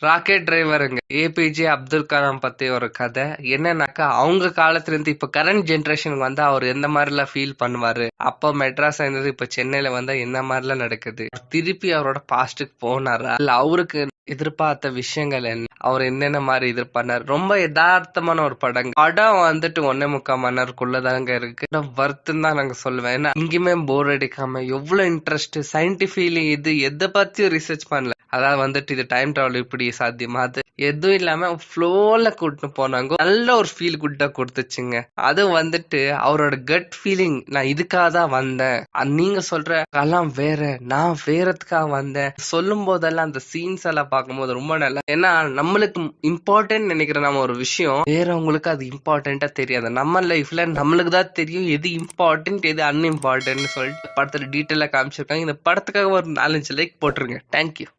Rocket டிரைவருங்க. APJ Abdul Kalam பத்தி ஒரு கதை. என்னன்னாக்கா, அவங்க காலத்துல இருந்து இப்ப கரண்ட் ஜெனரேஷனுக்கு வந்தா அவர் எந்த மாதிரி எல்லாம் ஃபீல் பண்ணுவாரு, அப்ப மெட்ராஸ் இருந்தது இப்ப சென்னையில வந்தா என்ன மாதிரி எல்லாம் நடக்குது, திருப்பி அவரோட பாஸ்டுக்கு போனாரா, இல்ல அவருக்கு எதிர்பார்த்த விஷயங்கள் என்ன, அவர் என்னென்ன மாதிரி எதிர்பார்த்தாரு. ரொம்ப யதார்த்தமான ஒரு படம் வந்துட்டு 1.25 மணி நேரத்துக்குள்ளதாங்க இருக்கு. வருத்தம் தான் நாங்க சொல்லுவேன். ஏன்னா இங்கேயுமே போர் அடிக்காம எவ்வளவு இன்ட்ரெஸ்ட், சயின்டிபிக்லி இது எதை பத்தியும் ரிசர்ச் பண்ணல. அதாவது வந்துட்டு இது டைம் டிராவல் இப்படி சாத்தியமா, அது எதுவும் இல்லாம ஃப்ளோல கூட்டு போனாங்க. நல்ல ஒரு ஃபீல் குட்டா கொடுத்துச்சுங்க. அது வந்துட்டு அவரோட கட் ஃபீலிங், நான் இதுக்காக தான் வந்தேன், நீங்க சொல்ற கலாம் வேற, நான் வேறதுக்காக வந்தேன் சொல்லும் போதெல்லாம் அந்த சீன்ஸ் எல்லாம் பார்க்கும்போது ரொம்ப நல்லா. ஏன்னா நம்மளுக்கு இம்பார்ட்டன்ட் நினைக்கிற நம்ம ஒரு விஷயம் வேறவங்களுக்கு அது இம்பார்ட்டன்டா தெரியாது. நம்ம லைஃப்ல நம்மளுக்கு தான் தெரியும் எது இம்பார்ட்டன்ட் எது அன்இம்பார்ட்டன்ட் சொல்லிட்டு படத்துல டீட்டெயிலா காமிச்சிருக்காங்க. இந்த படத்துக்காக ஒரு 4-5 லைக் போட்டுருங்க. தேங்க்யூ.